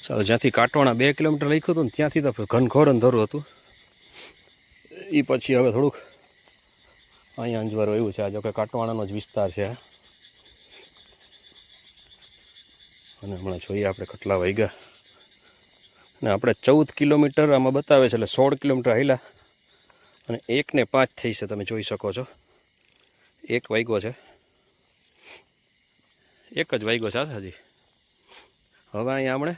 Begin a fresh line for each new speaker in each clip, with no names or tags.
ચાલો, જ્યાંથી કાટવાણા 2 કિલોમીટર લખ્યું હતું ને ત્યાંથી તો ઘનઘોર અંધારું હતું. એ પછી હવે થોડુંક અહીંયા અંજવારું એવું છે. આ જો કે કાટવાણાનો જ વિસ્તાર છે. અને હમણાં જોઈએ આપણે કેટલા વાગ્યા. અને આપણે 14 કિલોમીટર આમાં બતાવે છે, એટલે 16 કિલોમીટર હાલ્યા અને 1:05 થઈ છે. તમે જોઈ શકો છો 1 વાગ્યો છે. 1 જ વાગ્યો છે હજી. હવે અહીંયા આપણે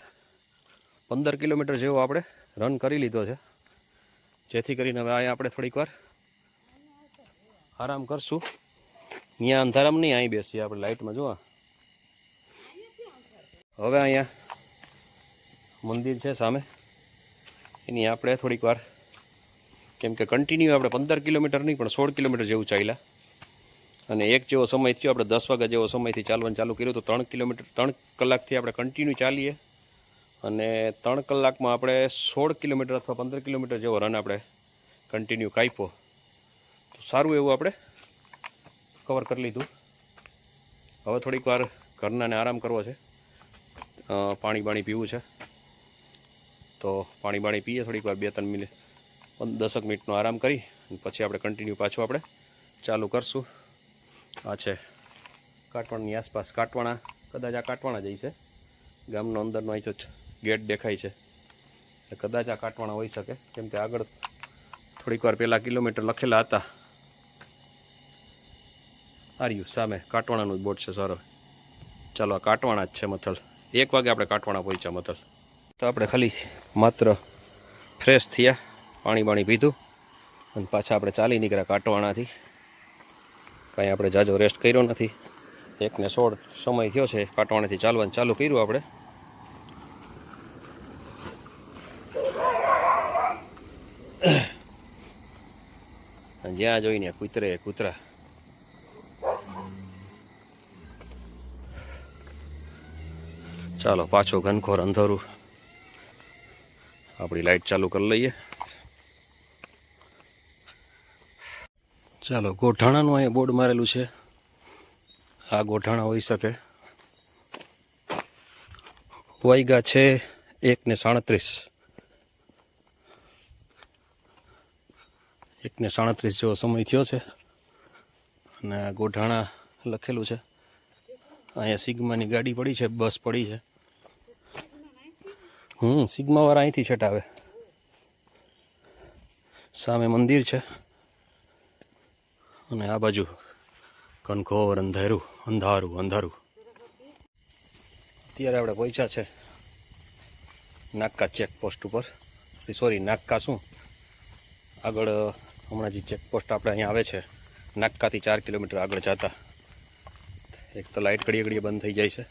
15 કિલોમીટર જેવો આપણે રન કરી લીધો છે, જેથી કરીને હવે અહીંયા આપણે થોડીક વાર આરામ કરશું. અહીંયા અંધારામાં નહીં, અહીં બેસીએ આપણે લાઇટમાં. જોવા હવે અહીંયા મંદિર છે સામે, એની આપણે થોડીક વાર, કેમ કે કન્ટિન્યુ આપણે 15 કિલોમીટર નહીં પણ 16 કિલોમીટર જેવું ચાલ્યા. અને એક જેવો સમય થયો, આપણે 10 વાગ્યા જેવો સમયથી ચાલવાનું ચાલુ કર્યું. તો 3 કલાકથી આપણે કન્ટિન્યુ ચાલીએ અને 3 કલાકમાં આપણે 16 કિલોમીટર અથવા 15 કિલોમીટર જેવો રન આપણે કન્ટિન્યુ કાપ્યો. તો સારું એવું આપણે કવર કરી લીધું. હવે થોડીક વાર ઘરનાને આરામ કરવો છે, પાણી પીવું છે. તો પાણી પીએ થોડીક વાર, 2-3 મિનિટ 10 મિનિટનો આરામ કરી અને પછી આપણે કન્ટિન્યુ પાછું આપણે ચાલુ કરશું. આ છે કાટવાણાની આસપાસ. કાટવાણા કદાચ આ કાટવાણા જ છે. ગામનો અંદરનો અહીં તો ગેટ દેખાય છે, એટલે કદાચ આ કાટવાણા હોઈ શકે, કેમ કે આગળ થોડીક વાર પહેલાં કિલોમીટર લખેલા હતા. આર્યું સામે કાટવાણાનું જ બોર્ડ છે. સારો, ચાલો આ કાટવાણા જ છે મથલ. 1 વાગે આપણે કાટવાણા પહોંચ્યા મથલ. તો આપણે ખાલી માત્ર ફ્રેશ થયા, પાણી પીધું અને પાછા આપણે ચાલી નીકળ્યા કાટવાણાથી. કાંઈ આપણે જાજો રેસ્ટ કર્યો નથી. 1:16 સમય થયો છે. કાટવાણાથી ચાલવાનું ચાલુ કર્યું આપણે. જ્યાં જોઈને કૂતરા. ચાલો, પાછો ઘનઘોર અંધારું. આપણી લાઇટ ચાલુ કરી લઈએ. ચાલો, ગોઠાણાનું અહીંયા બોર્ડ મારેલું છે. આ ગોઠાણા હોઈ શકે. વાગ્યા છે 1:37. 1:37 જેવો સમય થયો છે. અને આ ગોઠાણા લખેલું છે. અહીંયા સિગ્માની ગાડી પડી છે, બસ પડી છે. સિગ્માવાળા અહીંથી છટાવે. સામે મંદિર છે અને આ બાજુ ઘનઘોર અંધારું. અત્યારે આપણે પહોંચ્યા છે નાકા ચેકપોસ્ટ ઉપર. સોરી, નાકા શું, આગળ હમણાં જે ચેકપોસ્ટ આપણે અહીંયા આવે છે નાકાથી 4 કિલોમીટર આગળ જતા. એક તો લાઇટ ઘડીએ બંધ થઈ જાય છે.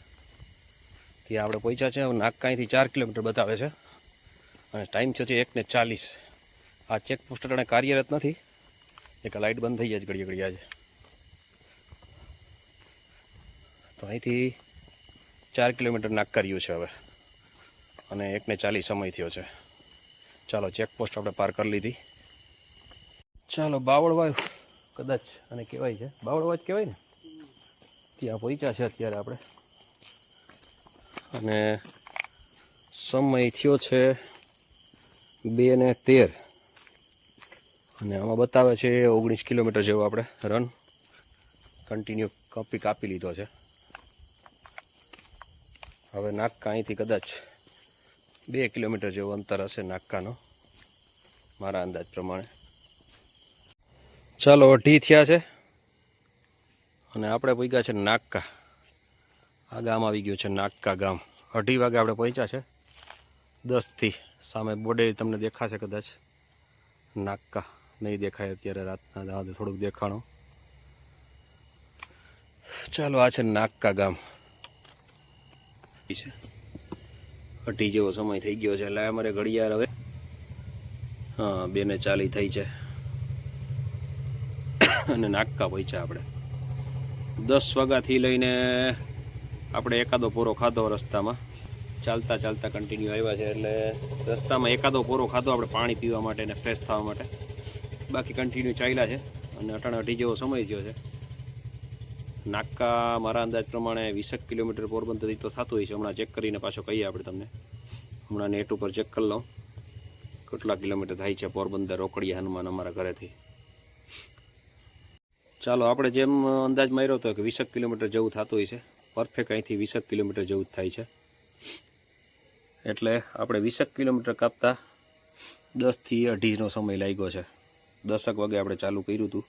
ત્યાં આપણે પહોંચ્યા છે. નાકા અહીંથી 4 કિલોમીટર બતાવે છે અને ટાઈમ થયો છે 1:40. આ ચેકપોસ્ટ અટાણે કાર્યરત નથી, એક લાઇટ બંધ થઈ જાય છે ઘડીએ આજે. તો અહીંથી 4 કિલોમીટર નાકા રહ્યું છે હવે, અને 1:40 સમય થયો છે. ચાલો, ચેકપોસ્ટ આપણે પાર કરી લીધી. ચાલો, બાવળવા કદાચ અને કહેવાય છે, બાવળવા જ કહેવાય ને, ત્યાં પહોંચ્યા છે અત્યારે આપણે. અને સમય થયો છે 2:13 અને આમાં બતાવે છે 19 કિલોમીટર જેવો આપણે રન કન્ટિન્યુ કાપી લીધો છે. હવે નાકા અહીંથી કદાચ 2 કિલોમીટર જેવું અંતર હશે નાકાનો, મારા અંદાજ પ્રમાણે. ચાલો, 2:30 થયા છે અને આપણે પહોંચ્યા છે નાકા. આ ગામ આવી ગયું છે નાકા ગામ. 2:30 વાગે આપણે પહોંચ્યા છે. 10થી સામે બોર્ડે તમને દેખાશે કદાચ. નાકા નહીં દેખાય અત્યારે, રાતના જવા થોડુંક દેખાણું. ચાલો, આ છે નાકા ગામ. 2:30 જેવો સમય થઈ ગયો છે, એટલે અમારે ઘડિયાળ હવે 2:40 થઈ છે અને નાકા પહોંચ્યા આપણે. 10 વાગ્યાથી લઈને આપણે એકાદો પોરો ખાધો રસ્તામાં. ચાલતા કન્ટિન્યુ આવ્યા છે, એટલે રસ્તામાં એકાદો પોરો ખાધો આપણે પાણી પીવા માટે અને ફ્રેશ થવા માટે. બાકી કન્ટિન્યુ ચાલ્યા છે અને 2:30 જેવો સમય થયો છે. નાકા મારા અંદાજ પ્રમાણે 20 કિલોમીટર પોરબંદરથી તો થતું હોય છે. હમણાં ચેક કરીને પાછો કહીએ આપણે તમને. હમણાં નેટ ઉપર ચેક કરી લઉં કેટલા કિલોમીટર થાય છે પોરબંદર રોકડિયા હનુમાન અમારા ઘરેથી. ચાલો, આપણે જેમ અંદાજ માર્યો હતો કે 20 કિલોમીટર જેવું થતું હોય છે, પરફેક્ટ અહીંથી 20 કિલોમીટર જેવું જ થાય છે. એટલે આપણે 20 કિલોમીટર કાપતા 10 થી 2:30નો સમય લાગ્યો છે. 10 વાગે આપણે ચાલુ કર્યું હતું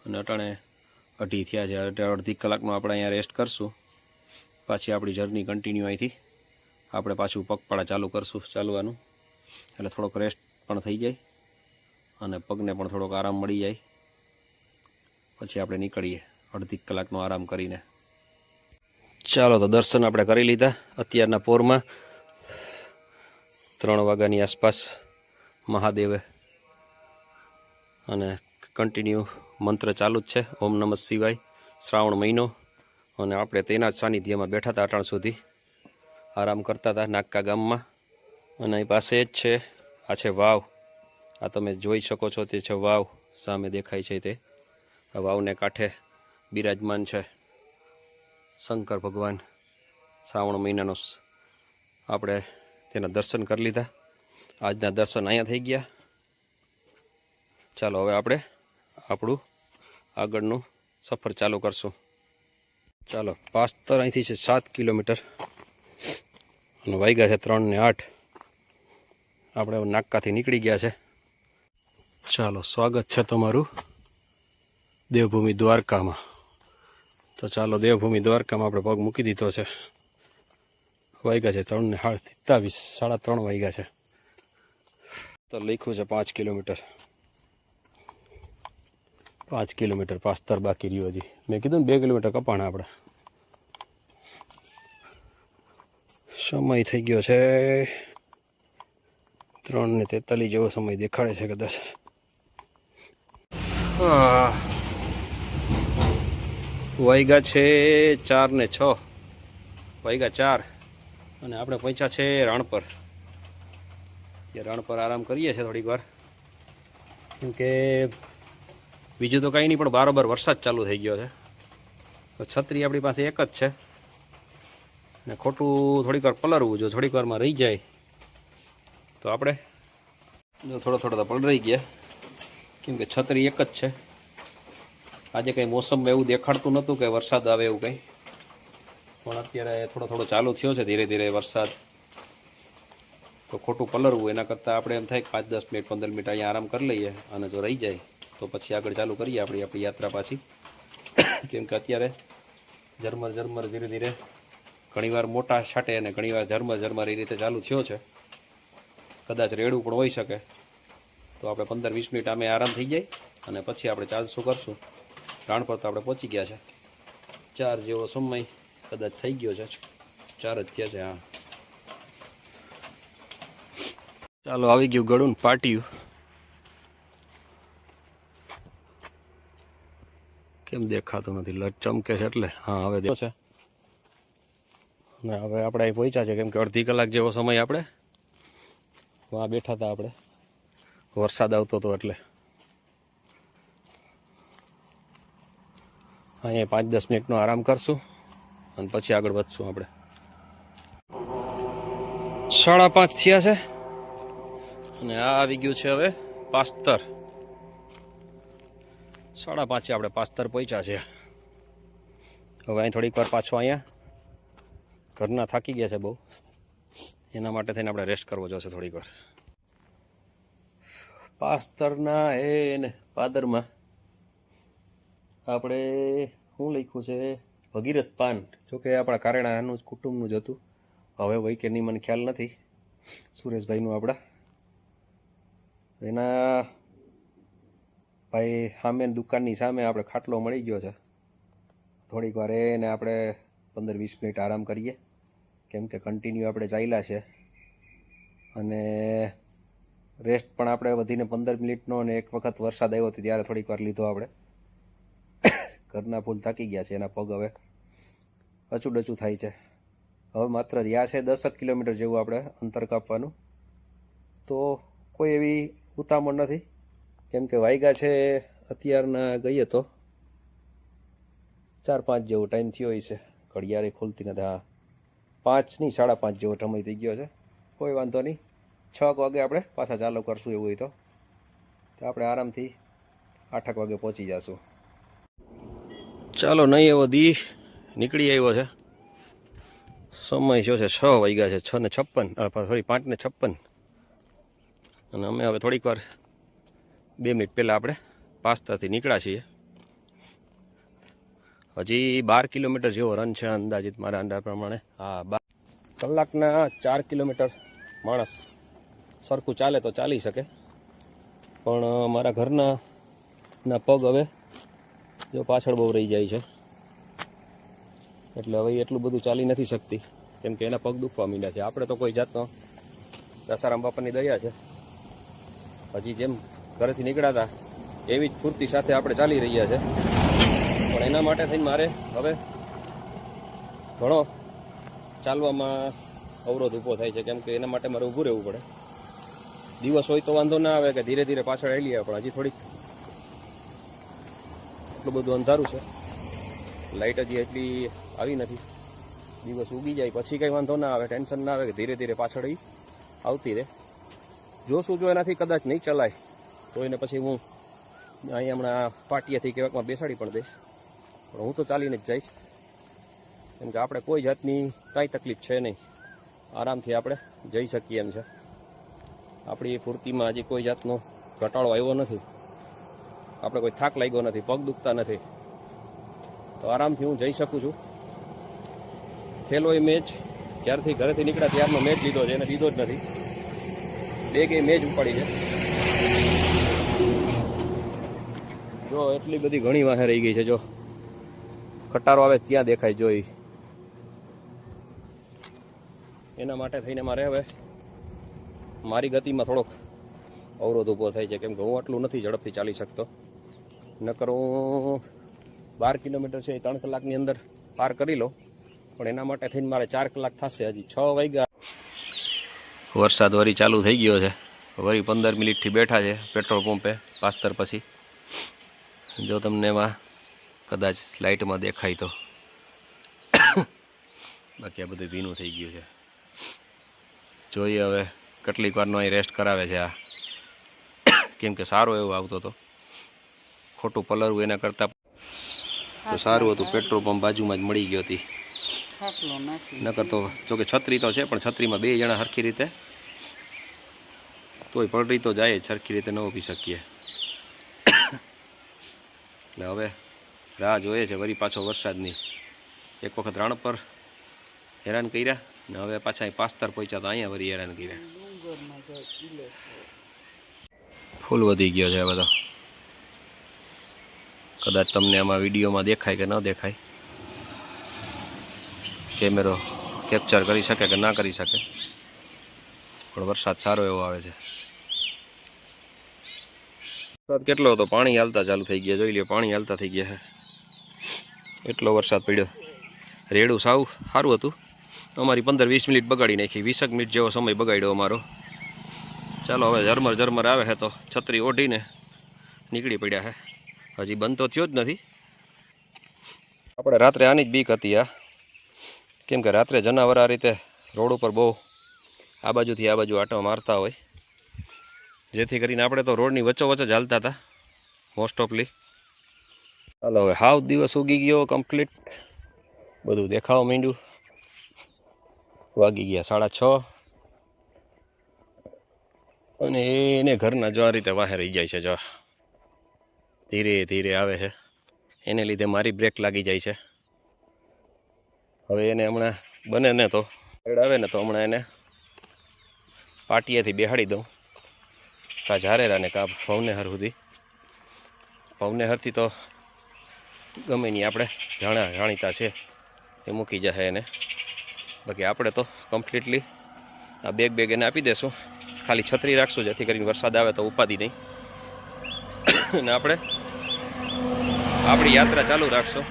અને અટાણે 2:30 થયા છે. એટલે અડધી કલાકનો આપણે અહીંયા રેસ્ટ કરશું. પાછી આપણી જર્ની કન્ટિન્યુ અહીંથી આપણે પાછું પગપાળા ચાલુ કરશું ચાલવાનું. એટલે થોડોક રેસ્ટ પણ થઈ જાય અને પગને પણ થોડોક આરામ મળી જાય. પછી આપણે નીકળીએ અડધી કલાકનો આરામ કરીને. ચાલો, તો દર્શન આપણે કરી લીધા અત્યારના પોરમાં 3 વાગ્યાની આસપાસ મહાદેવે, અને કન્ટિન્યુ મંત્ર ચાલુ જ છે, ઓમ નમઃ શિવાય. શ્રાવણ મહિનો અને આપણે તેના જ સાનિધ્યમાં બેઠા હતા અટાણ સુધી, આરામ કરતા હતા નાક્કા ગામમાં. અને અહીં પાસે જ છે, આ છે વાવ. આ તમે જોઈ શકો છો, તે છે વાવ, સામે દેખાય છે તે. આ વાવને કાંઠે બિરાજમાન છે શંકર ભગવાન. શ્રાવણ મહિનાનો આપણે તેના દર્શન કરી લીધા. આજના દર્શન અહીંયા થઈ ગયા. ચાલો, હવે આપણે આપણું આગળનું સફર ચાલુ કરશું. ચાલો, પાસ્તર અહીંથી છે 7 કિલોમીટર અને વાગ્યા છે 3 ને 8. આપણે નાક્કાથી નીકળી ગયા છે. ચાલો, સ્વાગત છે તમારું દેવભૂમિ દ્વારકામાં. તો ચાલો, દેવભૂમિ દ્વારકામાં આપણે પગ મૂકી દીધો છે. વાગ્યા છે 3 ને 27, 3:30 વાગ્યા છે. તો લખ્યું છે 5 કિલોમીટર. 5 કિલોમીટર પાસ્તર બાકી રહ્યું હજી. મેં કીધું ને 2 કિલોમીટર કપાણા આપણે. સમય થઈ ગયો છે 3 ને 43 જેવો સમય દેખાડે છે કદાચ. વાગ્યા છે 4 ને 6, વાગ્યા 4 અને આપણે પહોંચ્યા છે રાણપર. રાણપર આરામ કરીએ છીએ થોડીક વાર, કેમ કે બીજું તો કંઈ નહીં, પણ બરાબર વરસાદ ચાલુ થઈ ગયો છે. છત્રી આપણી પાસે એક જ છે ને ખોટું થોડીક વાર પલળવું. જો થોડીક વારમાં રહી જાય તો આપણે જો થોડો તો પલળી ગયા, કેમ કે છત્રી એક જ છે. આજે કંઈ મોસમમાં એવું દેખાડતું નહોતું કે વરસાદ આવે એવું કંઈ, પણ અત્યારે થોડો ચાલુ થયો છે ધીરે ધીરે વરસાદ. તો ખોટું પલળવું એના કરતાં આપણે એમ થાય કે 5-10 મિનિટ 15 મિનિટ અહીંયા આરામ કરી લઈએ, અને જો રહી જાય તો પછી આગળ ચાલુ કરીએ આપણી યાત્રા પાછી. કેમ કે અત્યારે ઝરમર ધીરે ધીરે ઘણીવાર મોટા છાંટે અને ઘણીવાર ઝરમર એ રીતે ચાલુ થયો છે. કદાચ રેડું પણ હોઈ શકે. તો આપણે 15-20 મિનિટ આમે આરામ થઈ જાય અને પછી આપણે ચાલશું કરશું. રાણપર તો આપણે પહોંચી ગયા છે. 4 જેવો સમય કદાચ થઈ ગયો છે. 4 જ થયા છે. હા, ચાલો, આવી ગયું ગળું ને પાટિયું. કેમ દેખાતું નથી? લટ ચમકે છે એટલે. હા, હવે દેખો છે. ને હવે આપણે અહીં પહોંચ્યા છે, કેમ કે અડધી કલાક જેવો સમય આપણે વાં બેઠા હતા. આપણે વરસાદ આવતો હતો એટલે અહીંયા 5-10 મિનિટનો આરામ કરશું અને પછી આગળ વધશું. આપણે 5:30 થયા છે અને આ આવી ગયું છે હવે પાસ્તર. 5:30 આપણે પાસ્તર પહોંચ્યા છે. હવે અહીં થોડીક વાર પાછો અહીંયા ઘરના થાકી ગયા છે બહુ, એના માટે થઈને આપણે રેસ્ટ કરવો જોશે થોડીક વાર. પાસ્તરના એને પાદરમાં આપણે શું લખ્યું છે? ભગીરથ પાન. જોકે આપણા કારેણાનું જ કુટુંબનું જ હતું. હવે હોય કે નહીં મને ખ્યાલ નથી. સુરેશભાઈનું આપણા એના ભાઈ સામે દુકાનની સામે આપણે ખાટલો મળી ગયો છે. થોડીક વાર એને આપણે 15-20 મિનિટ આરામ કરીએ, કેમ કે કન્ટિન્યુ આપણે ચાલ્યા છે. અને રેસ્ટ પણ આપણે વધીને 15 મિનિટનો, અને એક વખત વરસાદ આવ્યો હતો ત્યારે થોડીક વાર લીધો આપણે. ઘરના ફૂલ થાકી ગયા છે, એના પગ હવે અચું થાય છે. હવે માત્ર રહ્યા છે 10 કિલોમીટર જેવું આપણે અંતર કાપવાનું. તો કોઈ એવી ઉતામળ નથી, કેમ કે વાગ્યા છે અત્યારના ગઈએ તો 4-5 જેવો ટાઈમ થયો હોય છે. ઘડિયાળે ખોલતી નથી. હા, 5 નહીં 5:30 જેવો સમય થઈ ગયો છે. કોઈ વાંધો નહીં, 6 વાગે આપણે પાછા ચાલુ કરશું. એવું હોય તો આપણે આરામથી 8 વાગે પહોંચી જશું. ચાલો, નહીં એવો દી નીકળી આવ્યો છે. સમય શું છે, 6 વાગ્યા છે, 6:56, સોરી 5:56. અને અમે હવે થોડીક વાર 2 મિનિટ પહેલાં આપણે પાસ્તાથી નીકળ્યા છીએ. હજી 12 કિલોમીટર જેવો રન છે અંદાજિત મારા અંદાજ પ્રમાણે. હા, કલાકના 4 કિલોમીટર માણસ સરખું ચાલે તો ચાલી શકે, પણ મારા ઘરના પગ હવે જો પાછળ બહુ રહી જાય છે, એટલે હવે એટલું બધું ચાલી નથી શકતી, કેમ કે એના પગ દુખવા માંડ્યા છે. આપણે તો કોઈ જાતનો દસારામ બાપાની દયા છે, હજી જેમ ઘરેથી નીકળ્યા હતા એવી જ ફૂર્તિ સાથે આપણે ચાલી રહ્યા છે. પણ એના માટે થઈને મારે હવે ઘણો ચાલવામાં અવરોધ ઊભો થાય છે, કેમ કે એના માટે મારે ઊભું રહેવું પડે. દિવસ હોય તો વાંધો ના આવે કે ધીરે ધીરે પાછળ આવી લઈએ, પણ હજી થોડીક એટલું બધું અંધારું છે, લાઇટ હજી એટલી આવી નથી. દિવસ ઉગી જાય પછી કંઈ વાંધો ના આવે, ટેન્શન ના આવે કે ધીરે ધીરે પાછળ આવતી રહે. જોશું, જો એનાથી કદાચ નહીં ચલાય તો એને પછી હું અહીં હમણાં પાટિયાથી કેવાકમાં બેસાડી પણ દઈશ, પણ હું તો ચાલીને જ જઈશ, કેમ કે આપણે કોઈ જાતની કાંઈ તકલીફ છે નહીં, આરામથી આપણે જઈ શકીએ એમ છે. આપણી ફૂર્તિમાં હજી કોઈ જાતનો ઘટાડો આવ્યો નથી, આપણે કોઈ થાક લાગ્યો નથી, પગ દુખતા નથી, તો આરામથી હું જઈ શકું છું. ખેલો એ મેચ જ્યારથી ઘરેથી નીકળ્યા ત્યારનો મેચ લીધો છે, એને લીધો જ નથી. 2 ગેમ મેચ ઉપાડી છે. જો એટલી બધી ઘણી વાહે રહી ગઈ છે, જો ખટારો આવે ત્યાં દેખાય જોઈ. એના માટે થઈને મારે હવે મારી ગતિમાં થોડોક અવરોધ ઊભો થાય છે, કેમ કે હું આટલું નથી ઝડપથી ચાલી શકતો. નકર હું 12 કિલોમીટર છે એ 3 કલાકની અંદર પાર કરી લો, પણ એના માટે થઈને મારે 4 કલાક થશે. હજી 6 વાગ્યા. વરસાદ વળી ચાલુ થઈ ગયો છે, વળી 15 મિનિટથી બેઠા છે પેટ્રોલ પંપે પાસ્તર પછી. જો તમને એમાં કદાચ લાઇટમાં દેખાય તો, બાકી આ બધું ભીનું થઈ ગયું છે. જોઈએ હવે કેટલીક વારનો અહીં રેસ્ટ કરાવે છે આ, કેમ કે સારો એવો આવતો હતો. ખોટું પલરવું એના કરતાં તો સારું હતું પેટ્રોલ પંપ બાજુમાં જ મળી ગયો હતી. નકર તો જોકે છત્રી તો છે, પણ છત્રીમાં 2 જણા સરખી રીતે તોય પલરી તો જાય જ, સરખી રીતે ન ઊભી શકીએ. એટલે હવે રાહ જોઈએ છે વળી પાછો વરસાદની. એક વખત રાણ પર હેરાન કર્યા ને હવે પાછા પાસ્તર પહોંચ્યા તો અહીંયા વળી હેરાન કર્યા. ફૂલ વધી ગયો છે બધો. કદાચ તમને આમાં વિડીયોમાં દેખાય કે ન દેખાય, કેમેરો કેપ્ચર કરી શકે કે ના કરી શકે, પણ વરસાદ સારો એવો આવે છે. વરસાદ કેટલો હતો, પાણી હાલતા ચાલુ થઈ ગયા. જોઈ લ્યો, પાણી હાલતા થઈ ગયા છે, એટલો વરસાદ પડ્યો. રેડું સાવ સારું હતું, અમારી 15-20 મિનિટ બગાડી નાખી, 20 મિનિટ જેવો સમય બગાડ્યો અમારો. ચાલો હવે ઝરમર આવે છે તો છત્રી ઓઢીને નીકળી પડ્યા છે. હજી બંધ તો થયો જ નથી. આપણે રાત્રે આની જ બીક હતી આ, કેમ કે રાત્રે જનાવર આ રીતે રોડ ઉપર બહુ આ બાજુથી આ બાજુ આંટો મારતા હોય, જેથી કરીને આપણે તો રોડની વચ્ચોવચ્ચ જ હાલતા હતા મોસ્ટ ઓફલી. ચાલો હવે હાવ દિવસ ઉગી ગયો કમ્પ્લીટ, બધું દેખાવા માંડ્યું. વાગી ગયા 6:30 અને એને ઘરના જો આ રીતે વાહે રહી જાય છે. જો ધીરે ધીરે આવે છે, એને લીધે મારી બ્રેક લાગી જાય છે. હવે એને હમણાં બને ને તો આવે ને તો હમણાં એને પાટિયાથી બેહાડી દઉં, કાં ઝારેરાને કાં ભવનેહર સુધી. ભવનેહરથી તો ગમે નહીં, આપણે જાણીતા છે એ મૂકી જશે એને. બાકી આપણે તો કમ્પ્લીટલી આ બેગ એને આપી દેશું, ખાલી છત્રી રાખશું જેથી કરીને વરસાદ આવે તો ઉપાદી નહીં. અને આપણે આપણી યાત્રા ચાલુ રાખશું.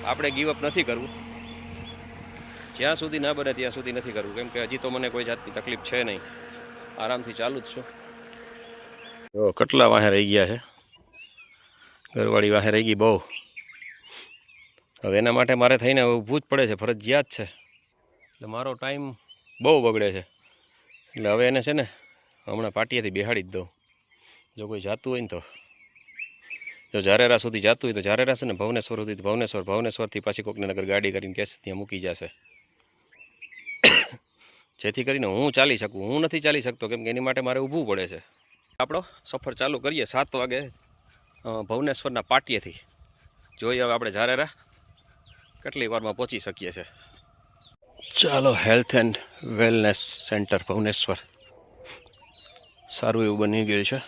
આપણે ગીવઅપ નથી કરવું, જ્યાં સુધી ના બને ત્યાં સુધી નથી કરવું, કેમ કે હજી તો મને કોઈ જાતની તકલીફ છે નહીં, આરામથી ચાલુ જ છું. જો કેટલા વાહે રહી ગયા છે, ઘરવાળી વાહે રહી ગઈ બહુ. હવે એના માટે મારે થઈને ઊભું જ પડે છે, ફરજિયાત છે. એટલે મારો ટાઈમ બહુ બગડે છે. એટલે હવે એને છે ને હમણાં પાટિયાથી બેહાડી જ દઉં. જો કોઈ જાતું હોય ને તો, જો ઝારેરા સુધી જતું હોય તો ઝારેરા છે ને ભવનેશ્વર સુધી ભવનેશ્વરથી પાછી કોકનગર ગાડી કરીને કેસ ત્યાં મૂકી જશે, જેથી કરીને હું ચાલી શકું. હું નથી ચાલી શકતો કેમ કે એની માટે મારે ઊભું પડે છે. આપણો સફર ચાલુ કરીએ 7 વાગે ભવનેશ્વરના પાટિયેથી. જોઈએ હવે આપણે ઝારેરા કેટલી વારમાં પહોંચી શકીએ છીએ. ચાલો, હેલ્થ એન્ડ વેલનેસ સેન્ટર ભવનેશ્વર સારું એવું બની ગયું છે.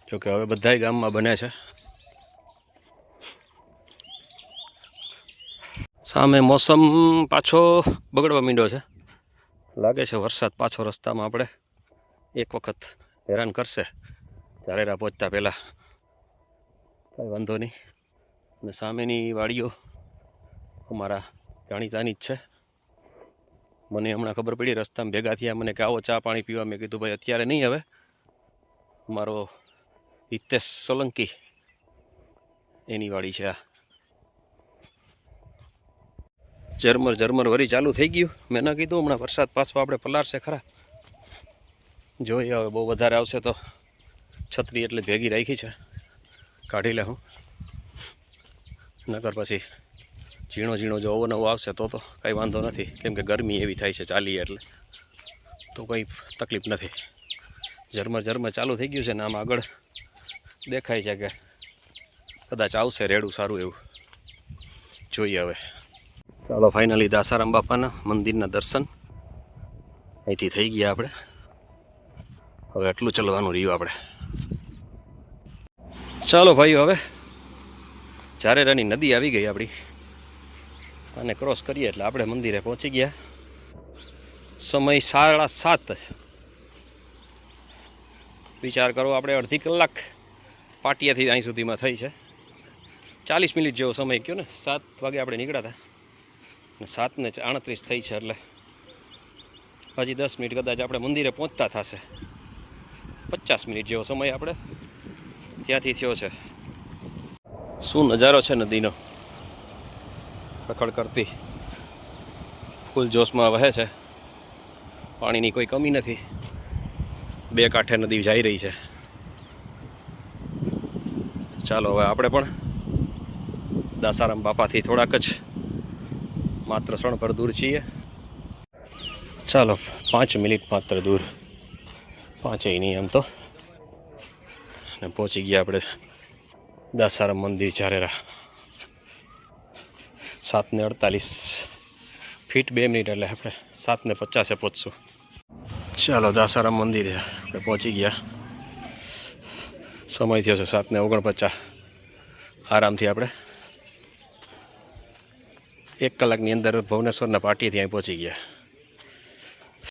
જોકે હવે બધાય ગામમાં બને છે. સામે મોસમ પાછો બગડવા માંડ્યો છે. લાગે છે વરસાદ પાછો રસ્તામાં આપણે એક વખત હેરાન કરશે ઝારેરા પહોંચતા પહેલાં. કાંઈ વાંધો નહીં. અને સામેની વાડીઓ અમારા જાણીતાની જ છે. મને હમણાં ખબર પડી રસ્તામાં ભેગા થયા, મને કે આવો ચા પાણી પીવા. મેં કીધું ભાઈ અત્યારે નહીં, હવે મારો હિતેશ સોલંકી એની વાડી છે આ. ઝરમર વરી ચાલુ થઈ ગયું. મેં ના કીધું હમણાં વરસાદ પાછો આપણે પલાળશે ખરા. જોઈએ હવે બહુ વધારે આવશે તો છત્રી એટલે ભેગી રાખી છે, કાઢી લે હું. નકર પછી ઝીણો જો નવો આવશે તો કાંઈ વાંધો નથી, કેમ કે ગરમી એવી થાય છે ચાલીએ એટલે, તો કંઈ તકલીફ નથી. ઝરમર ચાલુ થઈ ગયું છે ને આમ આગળ દેખાય છે કે કદાચ આવશે રેડું સારું એવું. જોઈએ હવે. ચાલો, ફાઇનલી દાસારામ બાપાના મંદિરના દર્શન અહીંથી થઈ ગયા આપણે. હવે આટલું ચલવાનું રહ્યું આપણે. ચાલો ભાઈઓ, હવે ઝારેરાની નદી આવી ગઈ આપણી. આને ક્રોસ કરીએ એટલે આપણે મંદિરે પહોંચી ગયા. સમય 7:30. વિચાર કરો, આપણે અડધી કલાક પાટિયાથી અહીં સુધીમાં થઈ છે. 40 મિનિટ જેવો સમય ગયો ને. 7 વાગે આપણે નીકળ્યા હતા ને 7:38 થઈ છે, એટલે હજી 10 મિનિટ કદાચ આપણે મંદિરે પહોંચતા થશે. 50 મિનિટ જેવો સમય આપણે ત્યાંથી થયો છે. શું નજારો છે નદીનો, રખડ કરતી ફૂલ જોશમાં વહે છે. પાણીની કોઈ કમી નથી. બે કાંઠે નદી જઈ રહી છે. ચાલો, હવે આપણે પણ દાસારામ બાપાથી થોડાક જ માત્ર ક્ષણ પર દૂર છીએ. ચાલો, 5 મિનિટ માત્ર દૂર, 5 નહીં એમ તો. અને પહોંચી ગયા આપણે દાસારામ મંદિર ઝારેરા. 7:48 ફીટ 2 મિનિટ એટલે આપણે 7:50 પહોંચશું. ચાલો, દાસારામ મંદિરે આપણે પહોંચી ગયા. સમય થયો છે 7:49. આરામથી આપણે 1 કલાકની અંદર ભુવનેશ્વરના પાટીએથી અહીં પહોંચી ગયા.